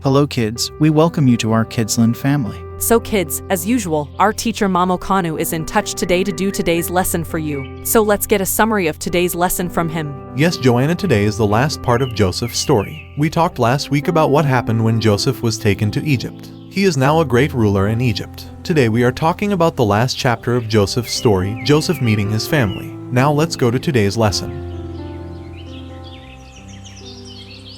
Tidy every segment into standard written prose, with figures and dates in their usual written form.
Hello kids, we welcome you to our KIDSLAND family. So kids, as usual, our teacher Mamo Kanu is in touch today to do today's lesson for you. So let's get a summary of today's lesson from him. Yes, Joanna, today is the last part of Joseph's story. We talked last week about what happened when Joseph was taken to Egypt. He is now a great ruler in Egypt. Today we are talking about the last chapter of Joseph's story, Joseph meeting his family. Now let's go to today's lesson.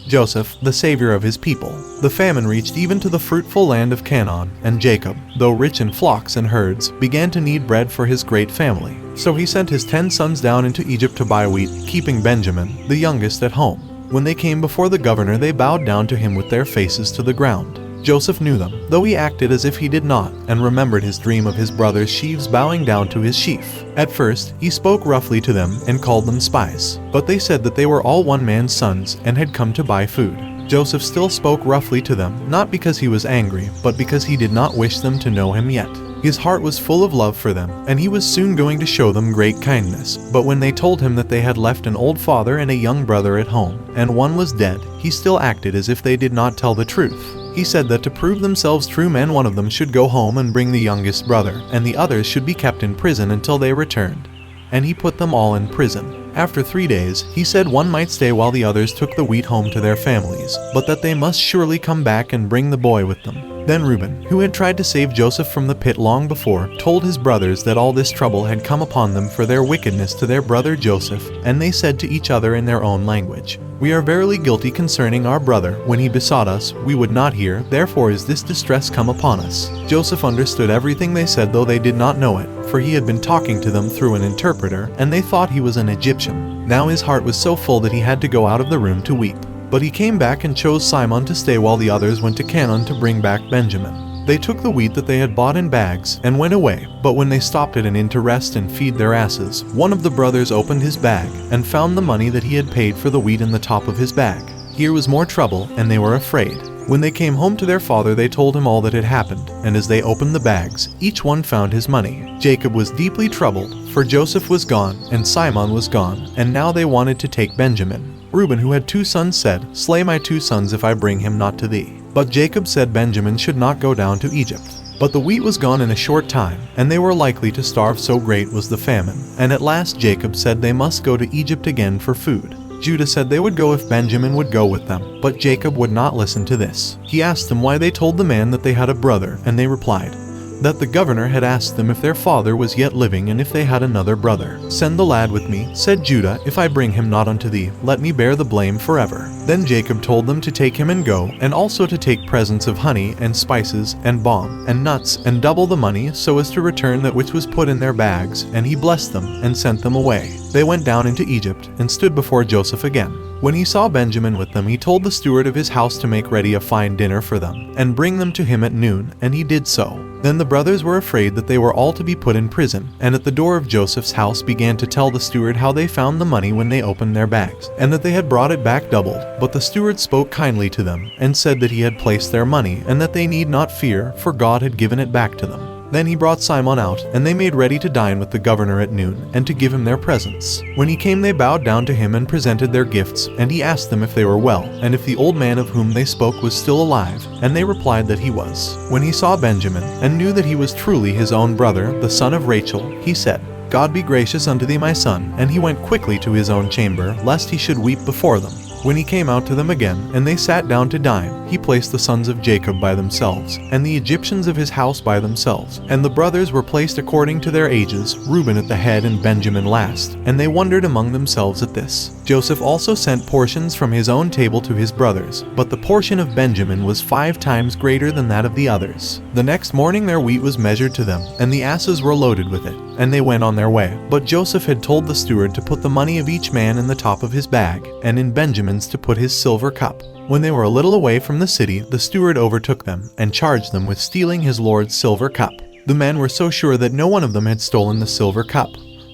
Joseph, the savior of his people. The famine reached even to the fruitful land of Canaan, and Jacob, though rich in flocks and herds, began to need bread for his great family. So he sent his 10 sons down into Egypt to buy wheat, keeping Benjamin, the youngest, at home. When they came before the governor, they bowed down to him with their faces to the ground. Joseph knew them, though he acted as if he did not, and remembered his dream of his brother's sheaves bowing down to his sheaf. At first, he spoke roughly to them and called them spies, but they said that they were all one man's sons and had come to buy food. Joseph still spoke roughly to them, not because he was angry, but because he did not wish them to know him yet. His heart was full of love for them, and he was soon going to show them great kindness. But when they told him that they had left an old father and a young brother at home, and one was dead, he still acted as if they did not tell the truth. He said that to prove themselves true men, one of them should go home and bring the youngest brother, and the others should be kept in prison until they returned. And he put them all in prison. After 3 days, he said one might stay while the others took the wheat home to their families, but that they must surely come back and bring the boy with them. Then Reuben, who had tried to save Joseph from the pit long before, told his brothers that all this trouble had come upon them for their wickedness to their brother Joseph, and they said to each other in their own language, "We are verily guilty concerning our brother. When he besought us, we would not hear, therefore is this distress come upon us." Joseph understood everything they said, though they did not know it, for he had been talking to them through an interpreter, and they thought he was an Egyptian. Now his heart was so full that he had to go out of the room to weep. But he came back and chose Simon to stay while the others went to Canaan to bring back Benjamin. They took the wheat that they had bought in bags and went away, but when they stopped at an inn to rest and feed their asses, one of the brothers opened his bag and found the money that he had paid for the wheat in the top of his bag. Here was more trouble, and they were afraid. When they came home to their father, they told him all that had happened, and as they opened the bags, each one found his money. Jacob was deeply troubled, for Joseph was gone, and Simon was gone, and now they wanted to take Benjamin. Reuben, who had 2 sons, said, "Slay my 2 sons if I bring him not to thee." But Jacob said Benjamin should not go down to Egypt. But the wheat was gone in a short time, and they were likely to starve, so great was the famine. And at last Jacob said they must go to Egypt again for food. Judah said they would go if Benjamin would go with them, but Jacob would not listen to this. He asked them why they told the man that they had a brother, and they replied that the governor had asked them if their father was yet living and if they had another brother. "Send the lad with me," said Judah. "If I bring him not unto thee, let me bear the blame forever." Then Jacob told them to take him and go, and also to take presents of honey and spices and balm and nuts, and double the money, so as to return that which was put in their bags. And he blessed them and sent them away. They went down into Egypt and stood before Joseph again. When he saw Benjamin with them, he told the steward of his house to make ready a fine dinner for them, and bring them to him at noon, and he did so. Then the brothers were afraid that they were all to be put in prison, and at the door of Joseph's house began to tell the steward how they found the money when they opened their bags, and that they had brought it back doubled. But the steward spoke kindly to them, and said that he had placed their money, and that they need not fear, for God had given it back to them. Then he brought Simon out, and they made ready to dine with the governor at noon, and to give him their presents. When he came, they bowed down to him and presented their gifts, and he asked them if they were well, and if the old man of whom they spoke was still alive, and they replied that he was. When he saw Benjamin, and knew that he was truly his own brother, the son of Rachel, he said, "God be gracious unto thee, my son." And he went quickly to his own chamber, lest he should weep before them. When he came out to them again, and they sat down to dine, he placed the sons of Jacob by themselves, and the Egyptians of his house by themselves. And the brothers were placed according to their ages, Reuben at the head and Benjamin last. And they wondered among themselves at this. Joseph also sent portions from his own table to his brothers, but the portion of Benjamin was 5 times greater than that of the others. The next morning their wheat was measured to them, and the asses were loaded with it, and they went on their way. But Joseph had told the steward to put the money of each man in the top of his bag, and in Benjamin's to put his silver cup. When they were a little away from the city, the steward overtook them, and charged them with stealing his lord's silver cup. The men were so sure that no one of them had stolen the silver cup,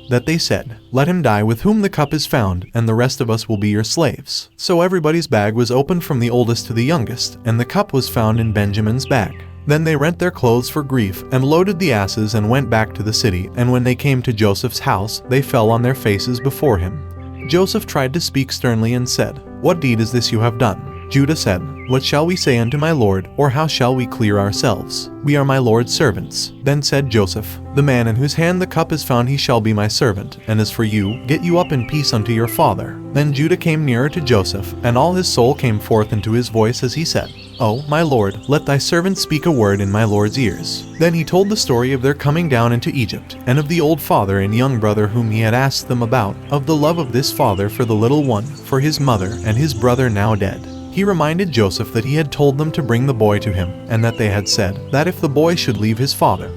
that they said, "Let him die with whom the cup is found, and the rest of us will be your slaves." So everybody's bag was opened from the oldest to the youngest, and the cup was found in Benjamin's bag. Then they rent their clothes for grief, and loaded the asses, and went back to the city. And when they came to Joseph's house, they fell on their faces before him. Joseph tried to speak sternly and said, "What deed is this you have done?" Judah said, "What shall we say unto my lord, or how shall we clear ourselves? We are my lord's servants." Then said Joseph, "The man in whose hand the cup is found, he shall be my servant, and as for you, get you up in peace unto your father." Then Judah came nearer to Joseph, and all his soul came forth into his voice as he said, "O, my lord, let thy servant speak a word in my lord's ears." Then he told the story of their coming down into Egypt, and of the old father and young brother whom he had asked them about, of the love of this father for the little one, for his mother, and his brother now dead. He reminded Joseph that he had told them to bring the boy to him, and that they had said that if the boy should leave his father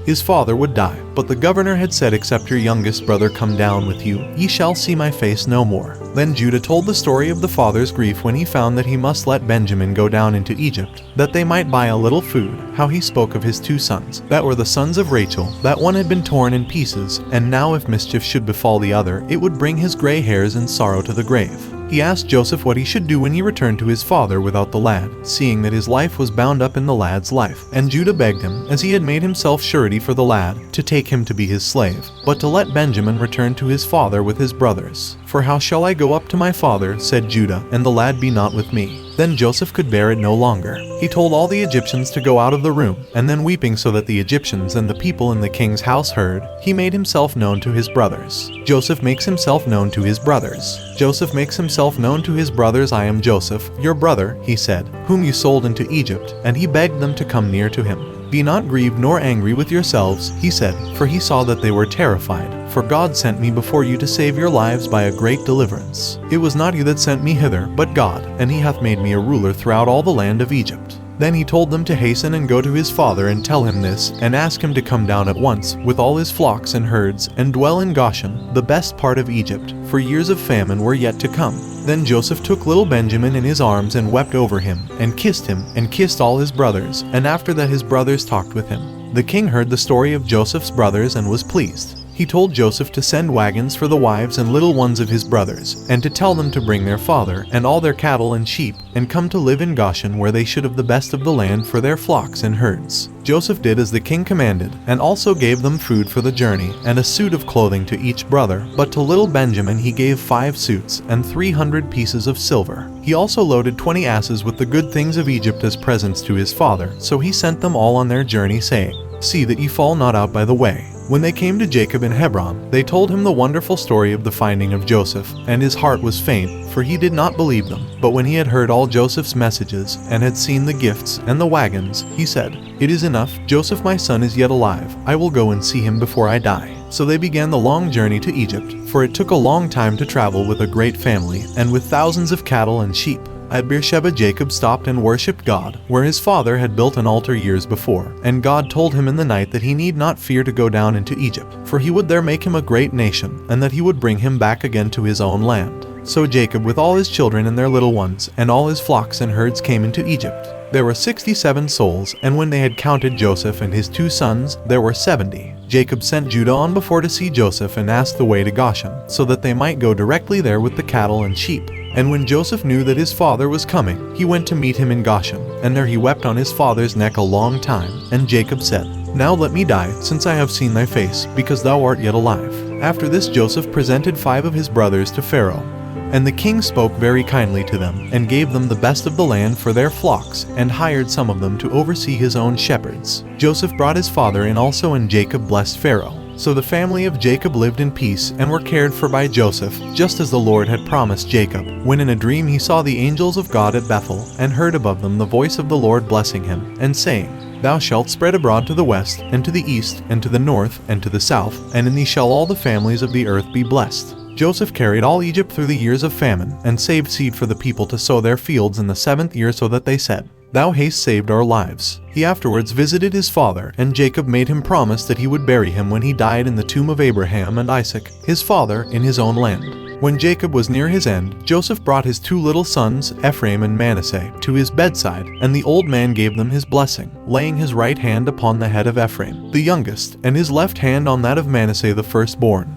would die. But the governor had said, "Except your youngest brother come down with you, ye shall see my face no more." Then Judah told the story of the father's grief when he found that he must let Benjamin go down into Egypt, that they might buy a little food, how he spoke of his 2 sons, that were the sons of Rachel, that one had been torn in pieces, and now if mischief should befall the other, it would bring his gray hairs in sorrow to the grave. He asked Joseph what he should do when he returned to his father without the lad, seeing that his life was bound up in the lad's life. And Judah begged him, as he had made himself surety for the lad, to take him to be his slave, but to let Benjamin return to his father with his brothers. "For how shall I go up to my father," said Judah, "and the lad be not with me?" Then Joseph could bear it no longer. He told all the Egyptians to go out of the room, and then weeping so that the Egyptians and the people in the king's house heard, he made himself known to his brothers. Joseph makes himself known to his brothers. Joseph makes himself known to his brothers. "I am Joseph, your brother," he said, "whom you sold into Egypt," and he begged them to come near to him. "Be not grieved nor angry with yourselves," he said, for he saw that they were terrified. "For God sent me before you to save your lives by a great deliverance. It was not you that sent me hither, but God, and he hath made me a ruler throughout all the land of Egypt." Then he told them to hasten and go to his father and tell him this, and ask him to come down at once, with all his flocks and herds, and dwell in Goshen, the best part of Egypt, for years of famine were yet to come. Then Joseph took little Benjamin in his arms and wept over him, and kissed all his brothers, and after that his brothers talked with him. The king heard the story of Joseph's brothers and was pleased. He told Joseph to send wagons for the wives and little ones of his brothers, and to tell them to bring their father, and all their cattle and sheep, and come to live in Goshen, where they should have the best of the land for their flocks and herds. Joseph did as the king commanded, and also gave them food for the journey, and a suit of clothing to each brother, but to little Benjamin he gave 5 suits, and 300 pieces of silver. He also loaded 20 asses with the good things of Egypt as presents to his father, so he sent them all on their journey, saying, "See that ye fall not out by the way." When they came to Jacob in Hebron, they told him the wonderful story of the finding of Joseph, and his heart was faint, for he did not believe them. But when he had heard all Joseph's messages, and had seen the gifts and the wagons, he said, "It is enough, Joseph my son is yet alive, I will go and see him before I die." So they began the long journey to Egypt, for it took a long time to travel with a great family, and with thousands of cattle and sheep. At Beersheba Jacob stopped and worshipped God, where his father had built an altar years before. And God told him in the night that he need not fear to go down into Egypt, for he would there make him a great nation, and that he would bring him back again to his own land. So Jacob with all his children and their little ones, and all his flocks and herds came into Egypt. There were 67 souls, and when they had counted Joseph and his 2 sons, there were 70. Jacob sent Judah on before to see Joseph and asked the way to Goshen, so that they might go directly there with the cattle and sheep. And when Joseph knew that his father was coming, he went to meet him in Goshen, and there he wept on his father's neck a long time. And Jacob said, "Now let me die, since I have seen thy face, because thou art yet alive." After this Joseph presented 5 of his brothers to Pharaoh. And the king spoke very kindly to them, and gave them the best of the land for their flocks, and hired some of them to oversee his own shepherds. Joseph brought his father in also, and Jacob blessed Pharaoh. So the family of Jacob lived in peace, and were cared for by Joseph, just as the Lord had promised Jacob, when in a dream he saw the angels of God at Bethel, and heard above them the voice of the Lord blessing him, and saying, "Thou shalt spread abroad to the west, and to the east, and to the north, and to the south, and in thee shall all the families of the earth be blessed." Joseph carried all Egypt through the years of famine, and saved seed for the people to sow their fields in the 7th year, so that they said, "Thou hast saved our lives." He afterwards visited his father, and Jacob made him promise that he would bury him when he died in the tomb of Abraham and Isaac, his father, in his own land. When Jacob was near his end, Joseph brought his 2 little sons, Ephraim and Manasseh, to his bedside, and the old man gave them his blessing, laying his right hand upon the head of Ephraim, the youngest, and his left hand on that of Manasseh the firstborn.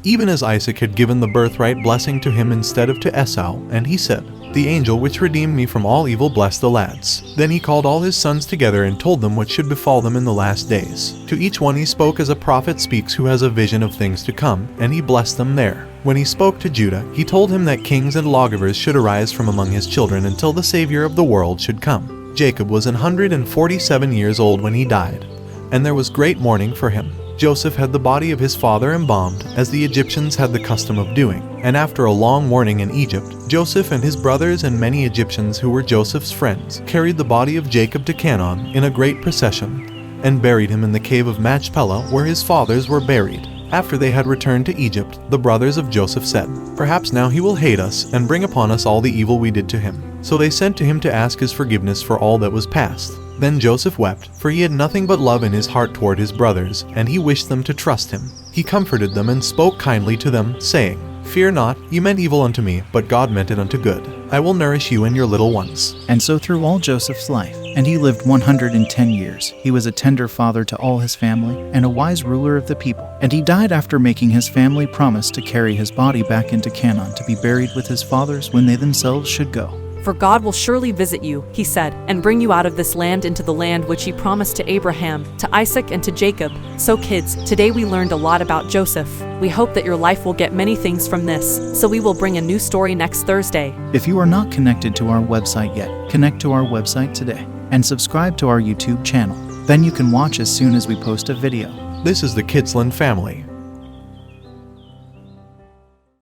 Even as Isaac had given the birthright blessing to him instead of to Esau, and he said, The angel which redeemed me from all evil blessed the lads. Then he called all his sons together and told them what should befall them in the last days. To each one he spoke as a prophet speaks who has a vision of things to come, and he blessed them there. When he spoke to Judah, he told him that kings and lawgivers should arise from among his children until the Savior of the world should come. Jacob was 147 years old when he died, and there was great mourning for him. Joseph had the body of his father embalmed, as the Egyptians had the custom of doing. And after a long mourning in Egypt, Joseph and his brothers and many Egyptians who were Joseph's friends carried the body of Jacob to Canaan in a great procession, and buried him in the cave of Machpelah where his fathers were buried. After they had returned to Egypt, the brothers of Joseph said, "Perhaps now he will hate us and bring upon us all the evil we did to him." So they sent to him to ask his forgiveness for all that was past. Then Joseph wept, for he had nothing but love in his heart toward his brothers, and he wished them to trust him. He comforted them and spoke kindly to them, saying, "Fear not, you meant evil unto me, but God meant it unto good. I will nourish you and your little ones." And so through all Joseph's life, and he lived 110 years, he was a tender father to all his family, and a wise ruler of the people. And he died after making his family promise to carry his body back into Canaan to be buried with his fathers when they themselves should go. For God will surely visit you, he said, and bring you out of this land into the land which he promised to Abraham, to Isaac, and to Jacob. So kids, today we learned a lot about Joseph. We hope that your life will get many things from this, so we will bring a new story next Thursday. If you are not connected to our website yet, connect to our website today, and subscribe to our YouTube channel. Then you can watch as soon as we post a video. This is the KIDSLAND family.